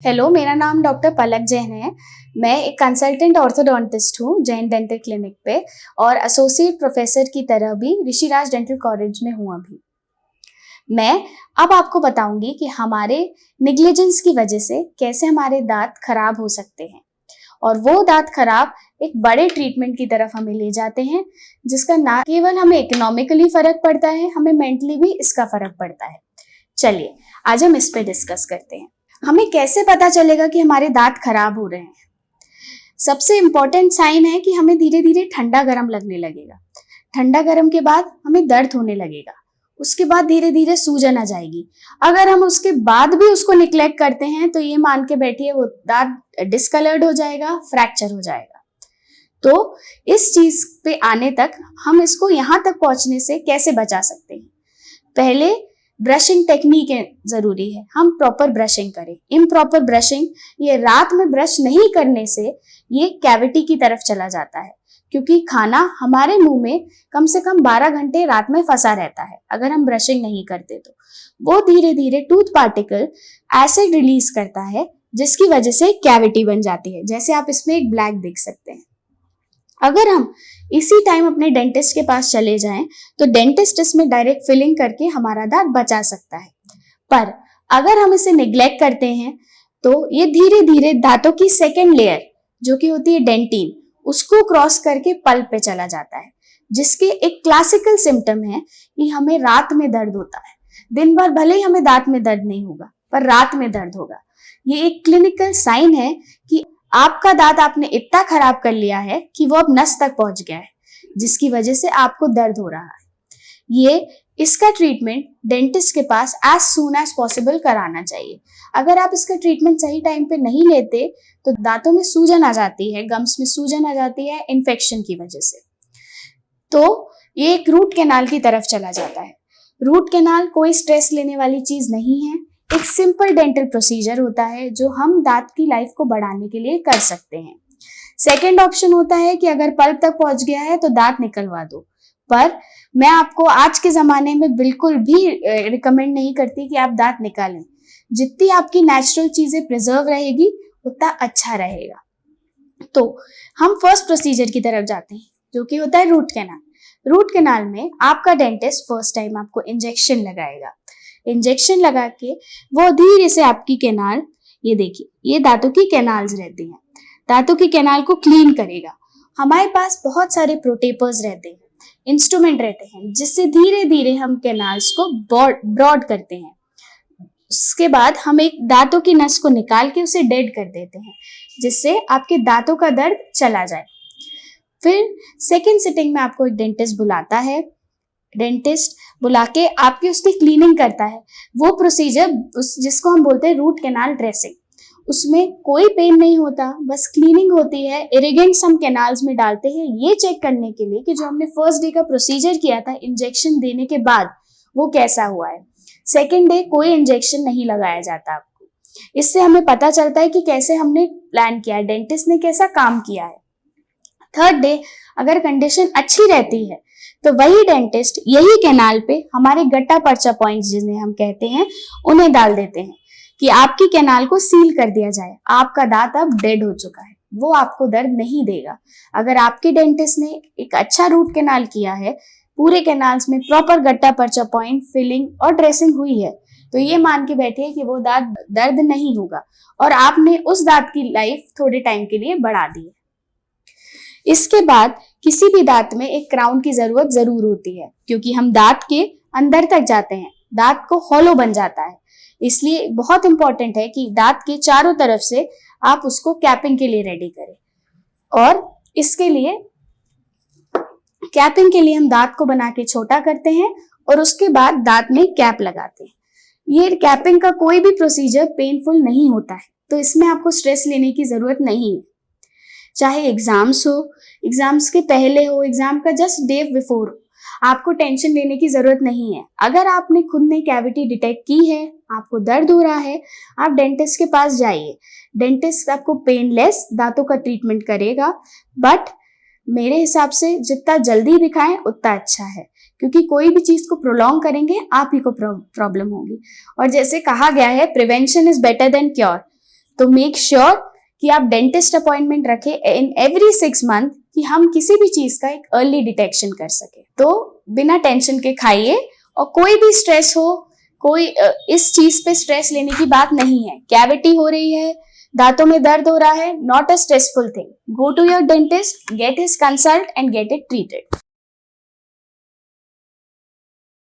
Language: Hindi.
हेलो, मेरा नाम डॉक्टर पलक जैन है। मैं एक कंसल्टेंट ऑर्थोडोंटिस्ट हूँ जैन डेंटल क्लिनिक पे और एसोसिएट प्रोफेसर की तरह भी ऋषिराज डेंटल कॉलेज में हूँ अभी। मैं अब आपको बताऊंगी कि हमारे निग्लिजेंस की वजह से कैसे हमारे दांत खराब हो सकते हैं और वो दांत खराब एक बड़े ट्रीटमेंट की तरफ हमें ले जाते हैं, जिसका ना केवल हमें इकोनॉमिकली फर्क पड़ता है, हमें मेंटली भी इसका फर्क पड़ता है। चलिए आज हम इस पे डिस्कस करते हैं। हमें कैसे पता चलेगा कि हमारे दांत खराब हो रहे हैं? सबसे इंपॉर्टेंट साइन है कि हमें धीरे धीरे ठंडा गर्म लगने लगेगा। ठंडा गर्म के बाद हमें दर्द होने लगेगा, उसके बाद धीरे धीरे सूजन आ जाएगी। अगर हम उसके बाद भी उसको निग्लेक्ट करते हैं तो ये मान के बैठिए वो दांत डिस्कलर्ड हो जाएगा, फ्रैक्चर हो जाएगा। तो इस चीज पे आने तक हम इसको यहाँ तक पहुंचने से कैसे बचा सकते हैं? पहले ब्रशिंग टेक्निक जरूरी है, हम प्रॉपर ब्रशिंग करें। इम्प्रॉपर ब्रशिंग, ये रात में ब्रश नहीं करने से ये कैविटी की तरफ चला जाता है, क्योंकि खाना हमारे मुंह में कम से कम 12 घंटे रात में फंसा रहता है। अगर हम ब्रशिंग नहीं करते तो वो धीरे धीरे टूथ पार्टिकल एसिड रिलीज करता है, जिसकी वजह से कैविटी बन जाती है। जैसे आप इसमें एक ब्लैक देख सकते हैं। अगर हम इसी टाइम अपने डेंटिस्ट के पास चले जाएं तो डेंटिस्ट इसमें डायरेक्ट फिलिंग करके हमारा दांत बचा सकता है। पर अगर हम इसे निग्लेक्ट करते हैं तो ये धीरे धीरे दांतों की सेकेंड लेयर जो कि होती है डेंटिन, उसको क्रॉस करके पल्प पे चला जाता है, जिसके एक क्लासिकल सिम्टम है कि हमें रात में दर्द होता है। दिन भर भले ही हमें दांत में दर्द नहीं होगा, पर रात में दर्द होगा। ये एक क्लिनिकल साइन है कि आपका दांत आपने इतना खराब कर लिया है कि वो अब नस तक पहुंच गया है, जिसकी वजह से आपको दर्द हो रहा है। इसका ट्रीटमेंट डेंटिस्ट के पास एज सून एज पॉसिबल कराना चाहिए। अगर आप इसका ट्रीटमेंट सही टाइम पे नहीं लेते तो दांतों में सूजन आ जाती है, गम्स में सूजन आ जाती है इन्फेक्शन की वजह से। तो ये एक रूट कैनाल की तरफ चला जाता है। रूट कैनाल कोई स्ट्रेस लेने वाली चीज नहीं है, एक सिंपल डेंटल प्रोसीजर होता है जो हम दांत की लाइफ को बढ़ाने के लिए कर सकते हैं। सेकेंड ऑप्शन होता है कि अगर पल्प तक पहुंच गया है तो दांत निकलवा दो, पर मैं आपको आज के जमाने में बिल्कुल भी रिकमेंड नहीं करती कि आप दांत निकालें। जितनी आपकी नेचुरल चीजें प्रिजर्व रहेगी उतना अच्छा रहेगा। तो हम फर्स्ट प्रोसीजर की तरफ जाते हैं, जो कि होता है रूट कैनाल। रूट कैनाल में आपका डेंटिस्ट फर्स्ट टाइम आपको इंजेक्शन लगाएगा। इंजेक्शन लगा के वो धीरे से आपकी कैनाल, ये देखिए ये दांतों की कैनाल्स रहती हैं, दांतों की कैनाल को क्लीन करेगा। हमारे पास बहुत सारे प्रोटेपर्स रहते हैं, इंस्ट्रूमेंट रहते हैं, जिससे धीरे धीरे हम कैनाल्स को ब्रॉड करते हैं। उसके बाद हम एक दांतों की नस को निकाल के उसे डेड कर देते हैं, जिससे आपके दांतों का दर्द चला जाए। फिर सेकेंड सिटिंग में आपको एक डेंटिस्ट बुलाता है। डेंटिस्ट बुला के आपकी उसकी क्लीनिंग करता है। वो प्रोसीजर जिसको हम बोलते हैं रूट कैनाल ड्रेसिंग, उसमें कोई पेन नहीं होता, बस क्लीनिंग होती है। इरिगेंट्स हम कैनाल्स में डालते हैं ये चेक करने के लिए कि जो हमने फर्स्ट डे का प्रोसीजर किया था इंजेक्शन देने के बाद वो कैसा हुआ है। सेकेंड डे कोई इंजेक्शन नहीं लगाया जाता आपको। इससे हमें पता चलता है कि कैसे हमने प्लान किया है, डेंटिस्ट ने कैसा काम किया है। थर्ड डे अगर कंडीशन अच्छी रहती है तो वही डेंटिस्ट यही कैनाल पे हमारे गट्टा पर्चा पॉइंट्स जिन्हें हम कहते हैं उन्हें डाल देते हैं कि आपकी कैनाल को सील कर दिया जाए। आपका दांत अब डेड हो चुका है, वो आपको दर्द नहीं देगा। अगर आपके डेंटिस्ट ने एक अच्छा रूट कैनाल किया है, पूरे कैनाल्स में प्रॉपर गट्टा पर्चा पॉइंट फिलिंग और ड्रेसिंग हुई है, तो ये मान के बैठिए कि वो दांत दर्द नहीं होगा और आपने उस दांत की लाइफ थोड़े टाइम के लिए बढ़ा दी है। इसके बाद किसी भी दांत में एक क्राउन की जरूरत जरूर होती है, क्योंकि हम दांत के अंदर तक जाते हैं, दांत को हॉलो बन जाता है। इसलिए बहुत इंपॉर्टेंट है कि दांत के चारों तरफ से आप उसको कैपिंग के लिए रेडी करें। और इसके लिए कैपिंग के लिए हम दांत को बना के छोटा करते हैं और उसके बाद दांत में कैप लगाते हैं। ये कैपिंग का कोई भी प्रोसीजर पेनफुल नहीं होता है, तो इसमें आपको स्ट्रेस लेने की जरूरत नहीं है। चाहे एग्जाम्स हो, एग्जाम्स के पहले हो, एग्जाम का जस्ट डे बिफोर हो, आपको टेंशन लेने की जरूरत नहीं है। अगर आपने खुद ने कैविटी डिटेक्ट की है, आपको दर्द हो रहा है, आप डेंटिस्ट के पास जाइए। डेंटिस्ट आपको पेनलेस दांतों का ट्रीटमेंट करेगा, बट मेरे हिसाब से जितना जल्दी दिखाएं उतना अच्छा है, क्योंकि कोई भी चीज को प्रोलॉन्ग करेंगे आप ही को प्रॉब्लम होगी। और जैसे कहा गया है, prevention is better than cure. तो मेक श्योर कि आप डेंटिस्ट अपॉइंटमेंट रखें इन एवरी 6 मंथ कि हम किसी भी चीज का एक अर्ली डिटेक्शन कर सके। तो बिना टेंशन के खाइए, और कोई भी स्ट्रेस हो, कोई इस चीज पे स्ट्रेस लेने की बात नहीं है। कैविटी हो रही है, दांतों में दर्द हो रहा है, not a stressful thing. Go to your dentist, get his consult and get it treated.